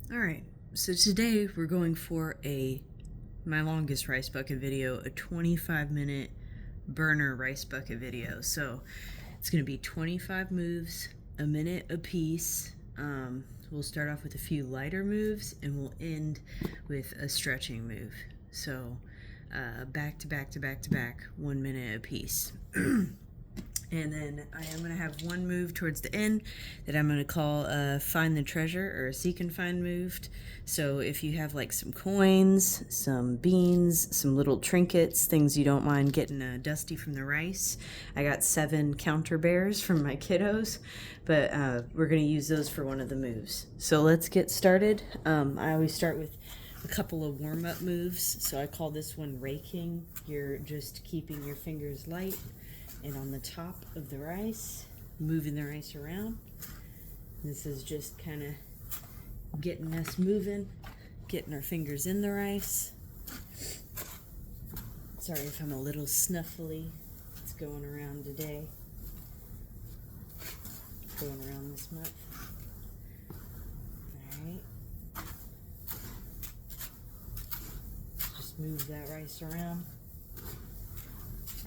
Alright, so today we're going for my longest rice bucket video, a 25-minute burner rice bucket video. So it's going to be 25 moves, a minute a piece. We'll start off with a few lighter moves and we'll end with a stretching move. So back to back to back to back, 1 minute a piece. And then I am going to have one move towards the end that I'm going to call Find the Treasure, or a Seek and Find move. So if you have like some coins, some beans, some little trinkets, things you don't mind getting dusty from the rice. I got 7 counter bears from my kiddos, but we're going to use those for one of the moves. So let's get started. I always start with a couple of warm-up moves. So I call this one raking. You're just keeping your fingers light and on the top of the rice, moving the rice around. This is just kind of getting us moving, getting our fingers in the rice. Sorry if I'm a little snuffly. It's going around today. Going around this month. Alright. Just move that rice around.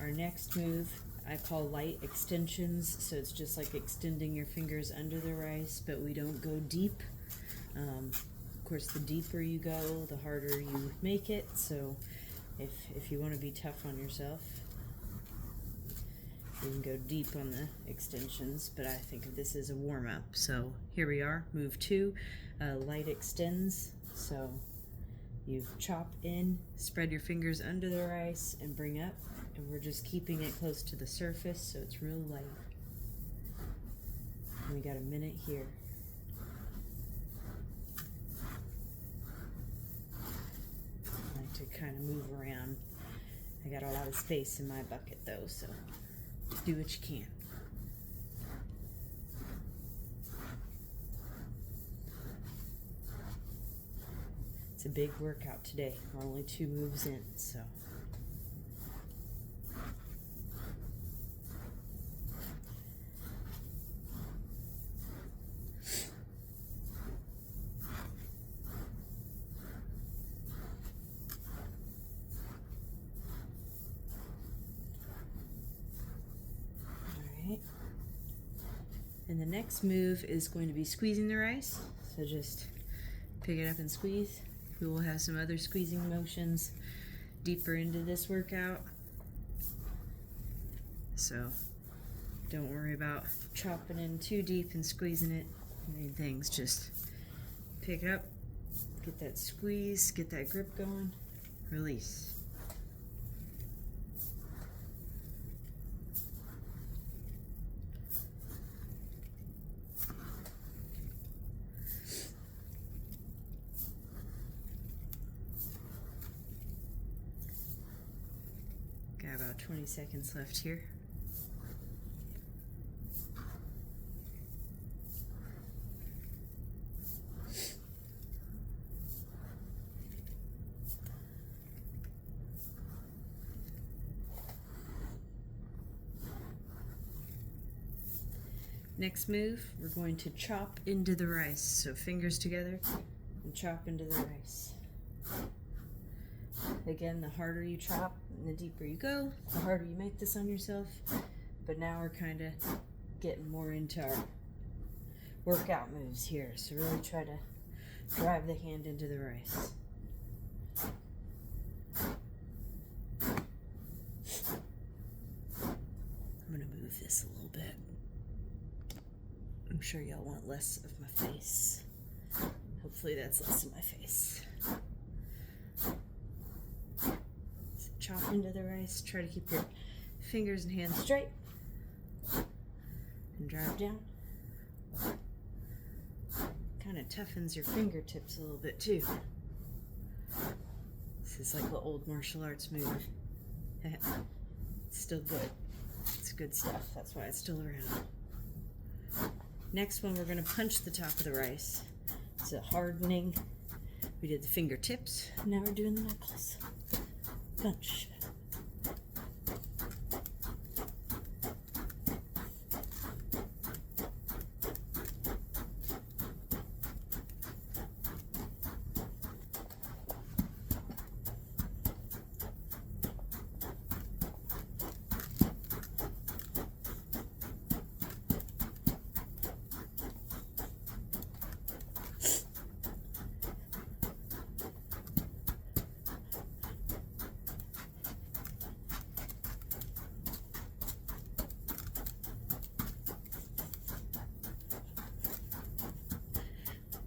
Our next move I call light extensions, so it's just like extending your fingers under the rice, but we don't go deep. Of course, the deeper you go, the harder you make it, so if you want to be tough on yourself, you can go deep on the extensions, but I think of this as a warm-up. So here we are, move 2, light extends. So you chop in, spread your fingers under the rice, and bring up. And we're just keeping it close to the surface, so it's real light. And we got a minute here. I like to kind of move around. I got a lot of space in my bucket though, so do what you can. It's a big workout today. We're only 2 moves in, so. And the next move is going to be squeezing the rice. So just pick it up and squeeze. We will have some other squeezing motions deeper into this workout. So don't worry about chopping in too deep and squeezing it. Main things, just pick it up, get that squeeze, get that grip going, release. Got about 20 seconds left here. Next move, we're going to chop into the rice. So fingers together and chop into the rice. Again, the harder you chop and the deeper you go, the harder you make this on yourself. But now we're kind of getting more into our workout moves here. So really try to drive the hand into the rice. I'm going to move this a little bit. I'm sure y'all want less of my face. Hopefully that's less of my face. Chop into the rice. Try to keep your fingers and hands straight. And drive down. Kind of toughens your fingertips a little bit too. This is like the old martial arts move. It's still good. It's good stuff. That's why it's still around. Next one, we're going to punch the top of the rice. It's a hardening. We did the fingertips. Now we're doing the knuckles. Punch.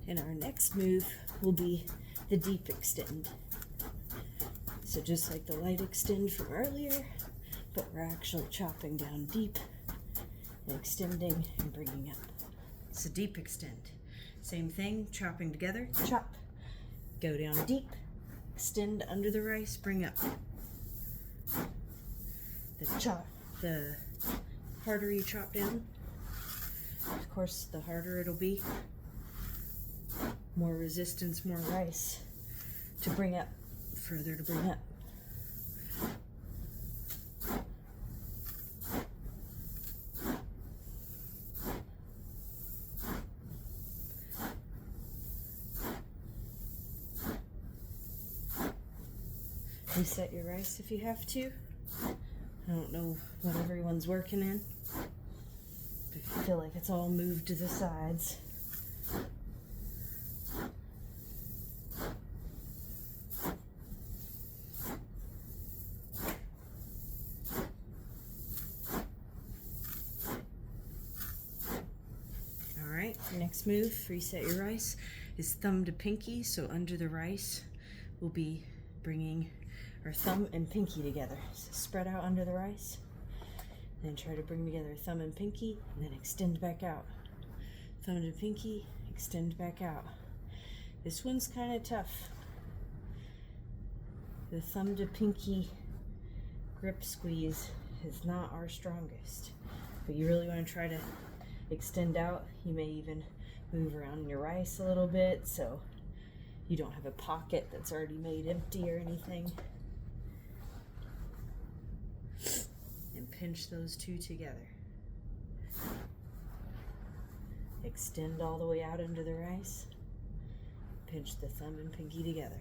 And our next move will be the deep extend. So just like the light extend from earlier, but we're actually chopping down deep and extending and bringing up. It's a deep extend. Same thing, chopping together, chop, go down deep, extend under the rice, bring up. The harder you chop down, of course, the harder it'll be. More resistance, more rice to bring up, further to bring up. Reset your rice if you have to. I don't know what everyone's working in, but if you feel like it's all moved to the sides. Alright, next move, reset your rice, is thumb to pinky. So under the rice, we'll be bringing our thumb and pinky together. So spread out under the rice, then try to bring together thumb and pinky, and then extend back out. Thumb to pinky, extend back out. This one's kind of tough. The thumb to pinky grip squeeze is not our strongest, but you really want to try to extend out. You may even move around your rice a little bit so you don't have a pocket that's already made empty or anything. And pinch those two together. Extend all the way out into the rice. Pinch the thumb and pinky together.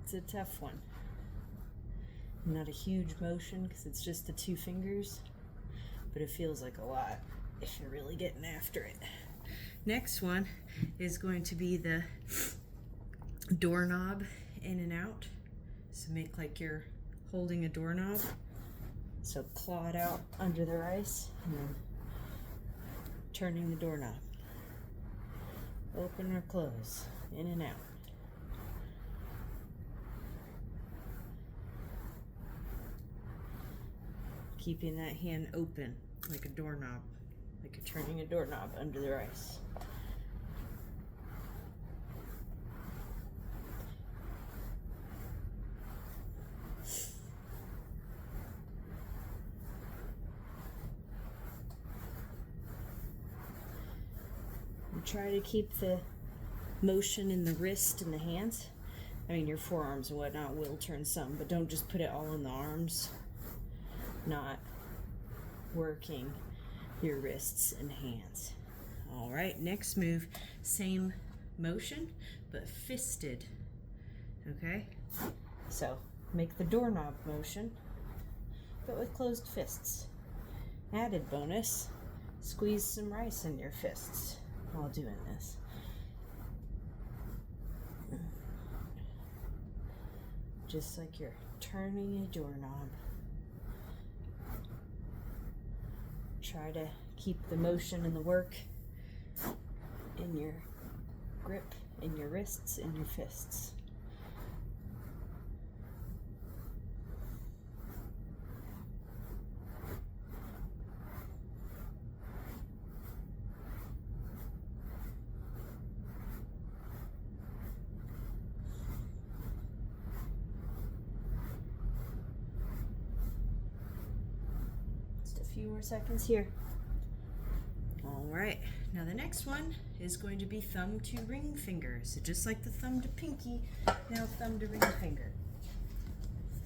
It's a tough one. Not a huge motion because it's just the two fingers, but it feels like a lot if you're really getting after it. Next one is going to be the doorknob in and out. So make like you're holding a doorknob. So claw it out under the rice and then turning the doorknob. Open or close, in and out. Keeping that hand open like a doorknob, like you're turning a doorknob under the rice. And try to keep the motion in the wrist and the hands. I mean, your forearms and whatnot will turn some, but don't just put it all in the arms. Not working your wrists and hands. All right, next move, same motion, but fisted. Okay, so make the doorknob motion, but with closed fists. Added bonus, squeeze some rice in your fists while doing this. Just like you're turning a doorknob. Try to keep the motion and the work in your grip, in your wrists, in your fists. Few more seconds here. All right, now the next one is going to be thumb to ring finger. So just like the thumb to pinky, now thumb to ring finger.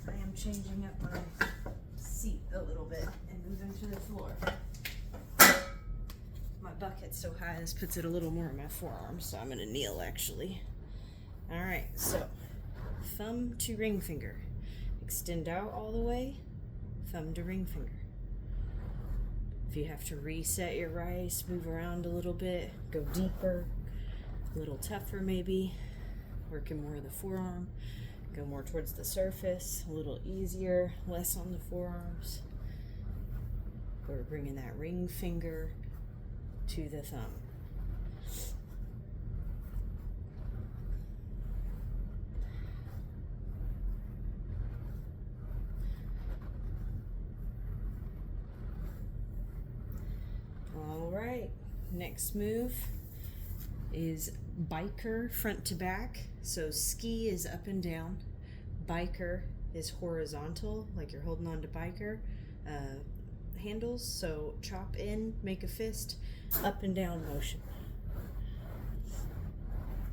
I am changing up my seat a little bit and moving to the floor. My bucket's so high, this puts it a little more in my forearm, so I'm gonna kneel actually. All right, so thumb to ring finger. Extend out all the way, thumb to ring finger. If you have to reset your rice, move around a little bit, go deeper, a little tougher maybe, working more of the forearm, go more towards the surface, a little easier, less on the forearms. But we're bringing that ring finger to the thumb. next move is biker front to back. So ski is up and down, biker is horizontal, like you're holding on to biker handles. So chop in, make a fist, up and down motion,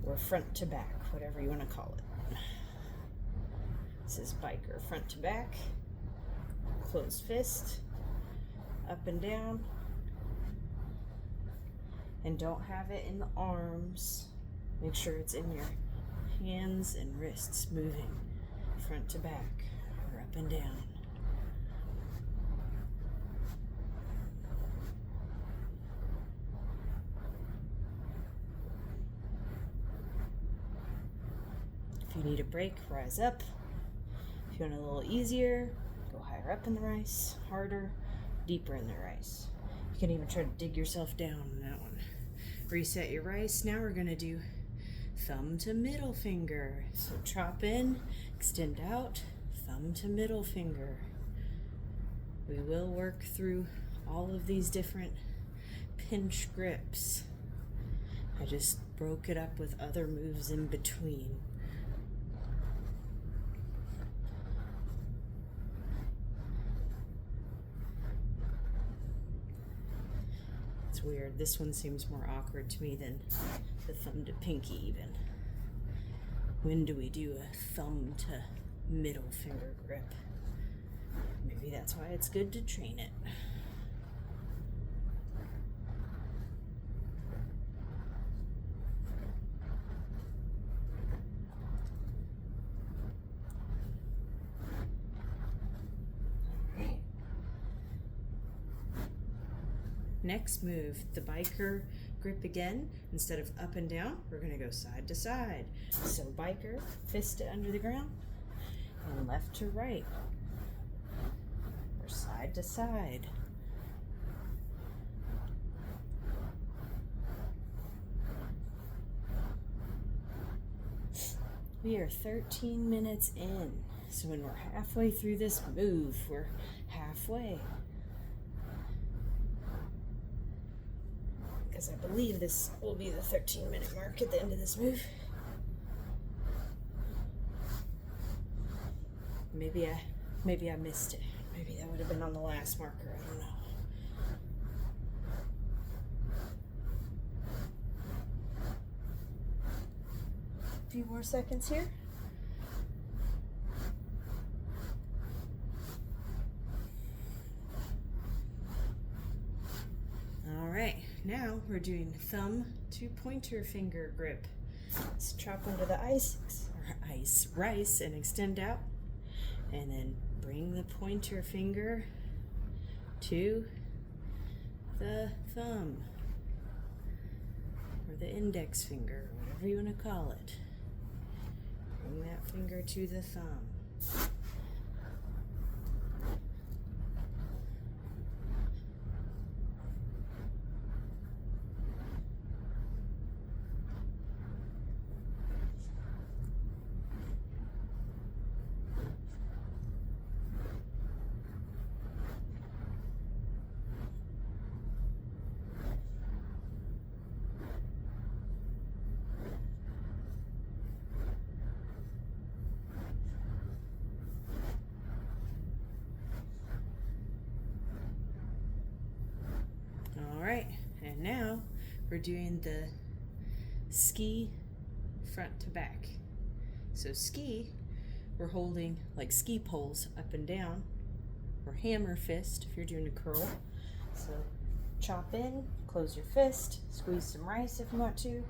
or front to back, whatever you want to call it. This is biker front to back, closed fist, up and down, and don't have it in the arms. Make sure it's in your hands and wrists, moving front to back or up and down. If you need a break, rise up. If you want a little easier, go higher up in the rice, harder, deeper in the rice. You can even try to dig yourself down on that one. Reset your rice. Now we're gonna do thumb to middle finger. So chop in, extend out, thumb to middle finger. We will work through all of these different pinch grips. I just broke it up with other moves in between. It's weird. This one seems more awkward to me than the thumb to pinky even. When do we do a thumb to middle finger grip? Maybe that's why it's good to train it. Next move, the biker grip again. Instead of up and down, we're gonna go side to side. So biker, fist under the ground, and left to right, or side to side. We are 13 minutes in, so when we're halfway through this move, we're halfway. Because I believe this will be the 13-minute mark at the end of this move. Maybe I missed it. Maybe that would have been on the last marker. I don't know. A few more seconds here. All right, now we're doing thumb to pointer finger grip. Let's chop under the rice and extend out, and then bring the pointer finger to the thumb, or the index finger, whatever you want to call it. Bring that finger to the thumb. And now we're doing the ski front to back. So ski, we're holding like ski poles up and down, or hammer fist if you're doing a curl. So chop in, close your fist, squeeze some rice if you want to,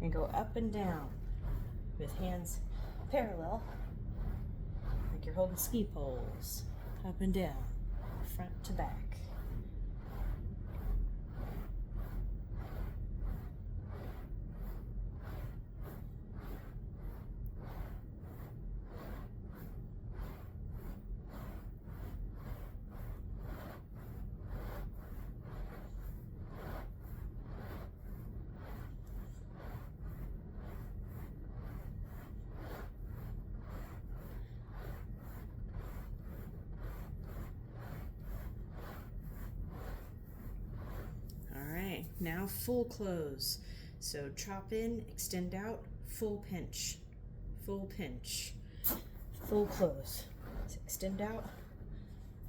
and go up and down with hands parallel, like you're holding ski poles, up and down, front to back. Now full close. So chop in, extend out, full pinch, full pinch, full close. So extend out,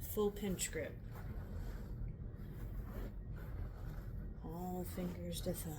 full pinch grip. All fingers to thumb.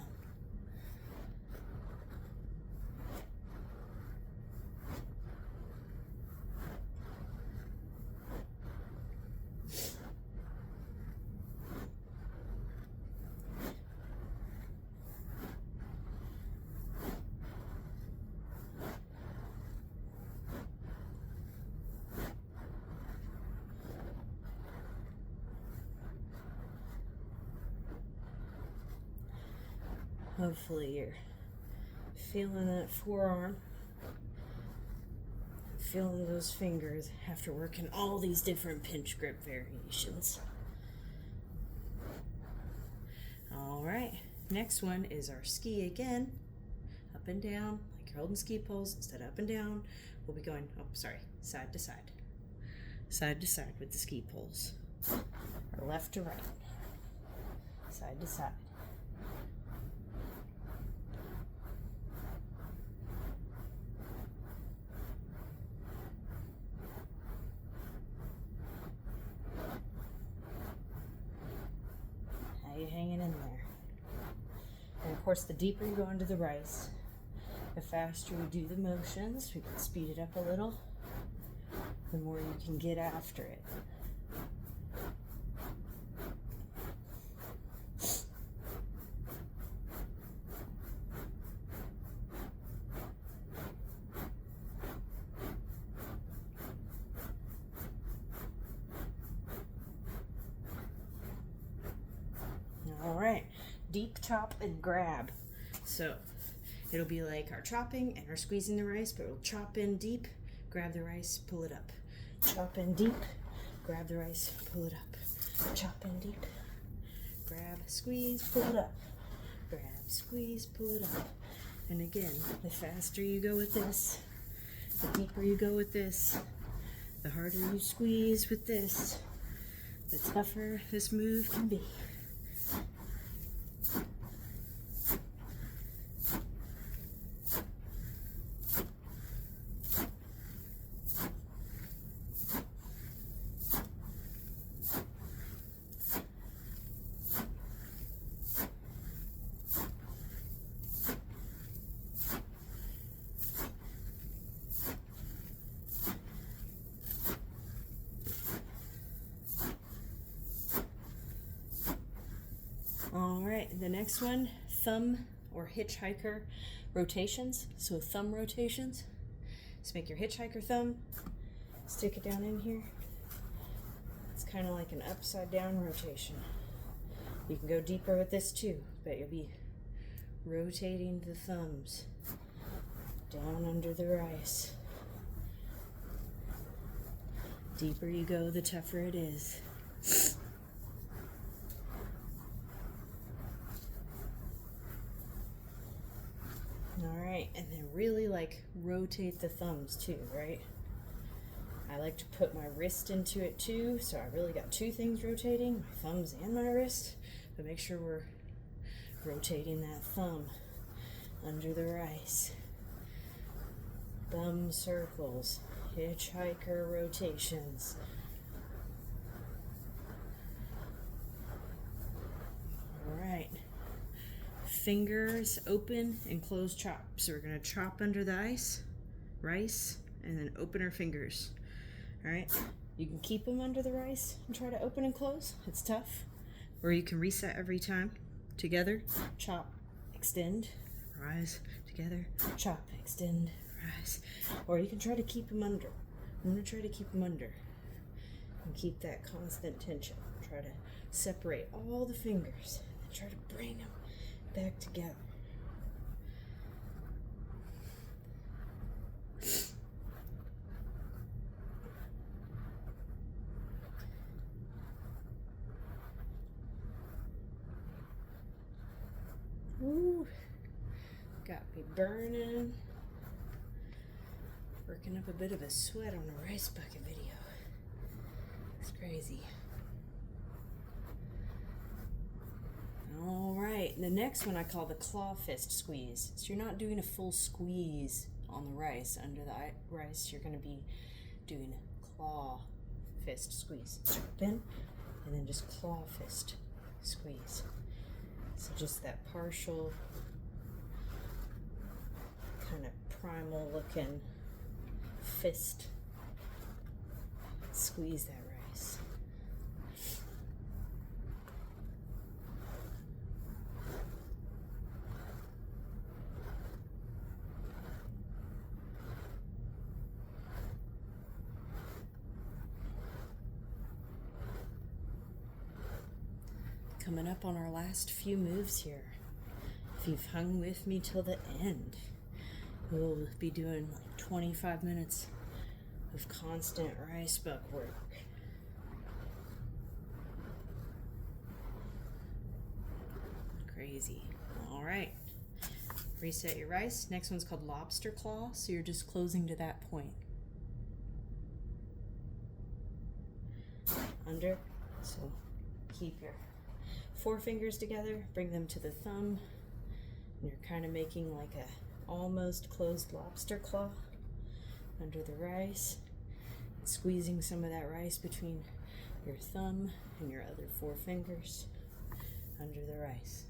Hopefully you're feeling that forearm, feeling those fingers after working all these different pinch grip variations. All right, next one is our ski again. Up and down, like you're holding ski poles. Instead of up and down, we'll be going, side to side. Side to side with the ski poles. Or left to right. Side to side. How you hanging in there? And of course, the deeper you go into the rice, the faster you do the motions. We can speed it up a little, the more you can get after it. All right, deep chop and grab. So it'll be like our chopping and our squeezing the rice, but we'll chop in deep, grab the rice, pull it up. Chop in deep, grab the rice, pull it up. Chop in deep, grab, squeeze, pull it up. Grab, squeeze, pull it up. And again, the faster you go with this, the deeper you go with this, the harder you squeeze with this, the tougher this move can be. All right, the next one, thumb or hitchhiker rotations. So thumb rotations. So make your hitchhiker thumb, stick it down in here. It's kind of like an upside down rotation. You can go deeper with this too, but you'll be rotating the thumbs down under the rice. Deeper you go, the tougher it is. All right, and then really like rotate the thumbs too, right? I like to put my wrist into it too, so I really got two things rotating, my thumbs and my wrist, but make sure we're rotating that thumb under the rice. Thumb circles, hitchhiker rotations. All right. Fingers open and close chop. So we're going to chop under the rice, and then open our fingers. All right, you can keep them under the rice and try to open and close. It's tough. Or you can reset every time. Together, chop, extend, rise, together, chop, extend, rise. Or you can try to keep them under. I'm going to try to keep them under and keep that constant tension. Try to separate all the fingers and try to bring them back together. Ooh, got me burning. Working up a bit of a sweat on a rice bucket video. It's crazy. All right, the next one I call the claw fist squeeze. So you're not doing a full squeeze on the rice. Under the rice, you're going to be doing claw fist squeeze. Jump in, and then just claw fist squeeze. So just that partial, kind of primal looking fist. Squeeze that rice. Coming up on our last few moves here. If you've hung with me till the end, we'll be doing like 25 minutes of constant rice buck work. Crazy. All right. Reset your rice. Next one's called lobster claw, so you're just closing to that point. Under. So keep your forefingers together, bring them to the thumb, and you're kind of making like a almost closed lobster claw under the rice, squeezing some of that rice between your thumb and your other four fingers under the rice.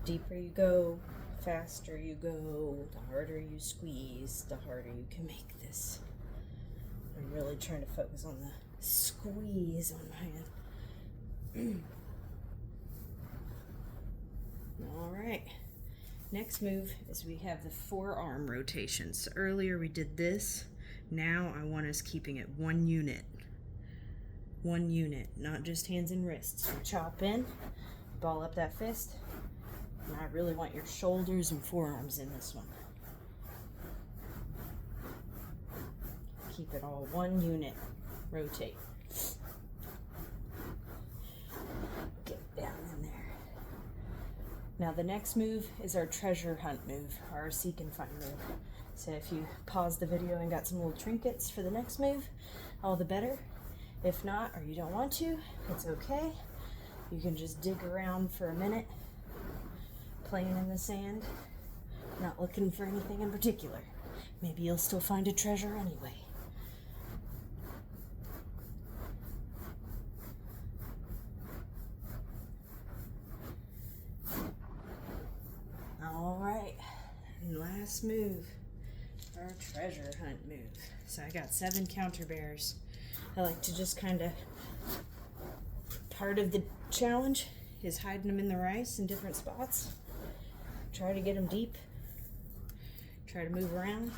Deeper you go, faster you go, the harder you squeeze, the harder you can make this. I'm really trying to focus on the squeeze on my end. All right. Next move is we have the forearm rotation. So earlier we did this. Now I want us keeping it one unit. One unit, not just hands and wrists. So chop in, ball up that fist. And I really want your shoulders and forearms in this one. Keep it all one unit. Rotate. Get down in there. Now the next move is our treasure hunt move, our seek and find move. So if you paused the video and got some little trinkets for the next move, all the better. If not, or you don't want to, it's okay. You can just dig around for a minute, playing in the sand, not looking for anything in particular. Maybe you'll still find a treasure anyway. All right, and last move, our treasure hunt move. So I got 7 counter bears. I like to just kind of, part of the challenge is hiding them in the rice in different spots. Try to get them deep. Try to move around.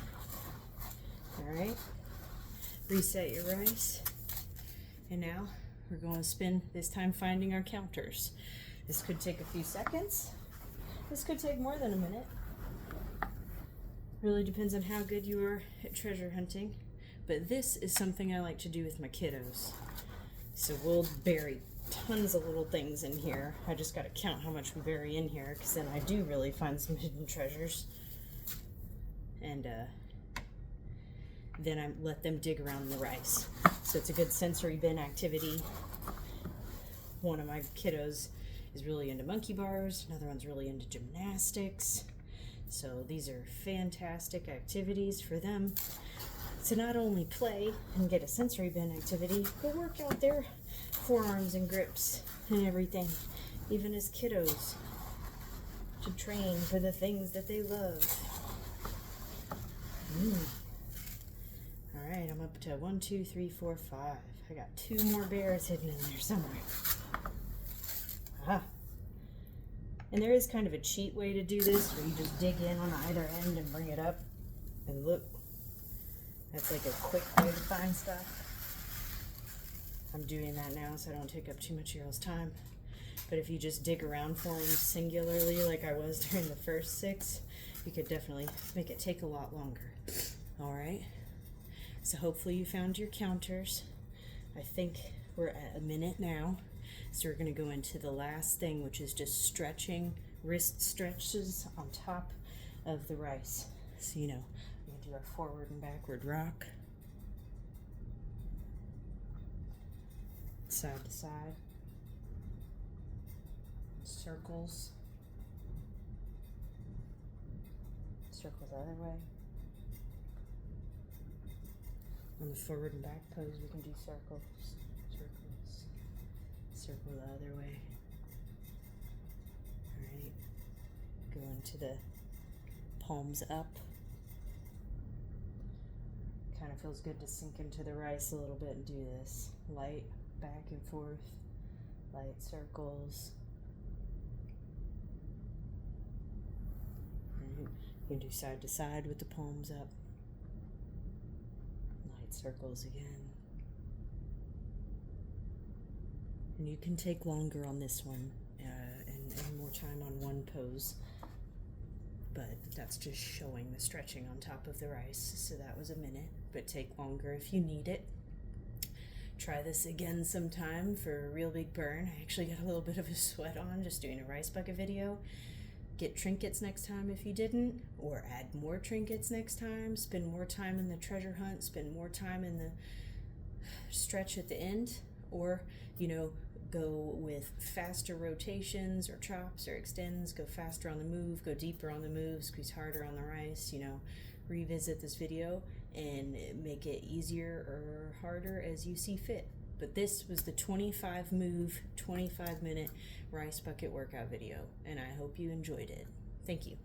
All right. Reset your rice. And now we're going to spend this time finding our counters. This could take a few seconds. This could take more than a minute. Really depends on how good you are at treasure hunting. But this is something I like to do with my kiddos. So we'll bury tons of little things in here. I just got to count how much we bury in here, because then I do really find some hidden treasures. And then I let them dig around in the rice. So it's a good sensory bin activity. One of my kiddos is really into monkey bars. Another one's really into gymnastics. So these are fantastic activities for them to not only play and get a sensory bin activity, but work out their forearms and grips and everything, even as kiddos, to train for the things that they love. All right, I'm up to 1, 2, 3, 4, 5. I got 2 more bears hidden in there somewhere. And there is kind of a cheat way to do this, where you just dig in on either end and bring it up. And look, that's like a quick way to find stuff. I'm doing that now so I don't take up too much of y'all's time. But if you just dig around for them singularly like I was during the first 6, you could definitely make it take a lot longer. All right, so hopefully you found your counters. I think we're at a minute now. So we're going to go into the last thing, which is just stretching wrist stretches on top of the rice. So, you know, we can do our forward and backward rock, side to side, circles, circle the other way. On the forward and back pose, we can do circles, circles, circle the other way. Alright, go into the palms up. Kind of feels good to sink into the rice a little bit and do this. Light back and forth, light circles. Right. You can do side to side with the palms up. Light circles again. And you can take longer on this one and more time on one pose. But that's just showing the stretching on top of the rice. So that was a minute, but take longer if you need it. Try this again sometime for a real big burn. I actually got a little bit of a sweat on just doing a rice bucket video. Get trinkets next time if you didn't, or add more trinkets next time. Spend more time in the treasure hunt, spend more time in the stretch at the end, or, you know, go with faster rotations or chops or extends, go faster on the move, go deeper on the move, squeeze harder on the rice, you know, revisit this video and make it easier or harder as you see fit. But this was the 25 move, 25 minute rice bucket workout video, and I hope you enjoyed it. Thank you.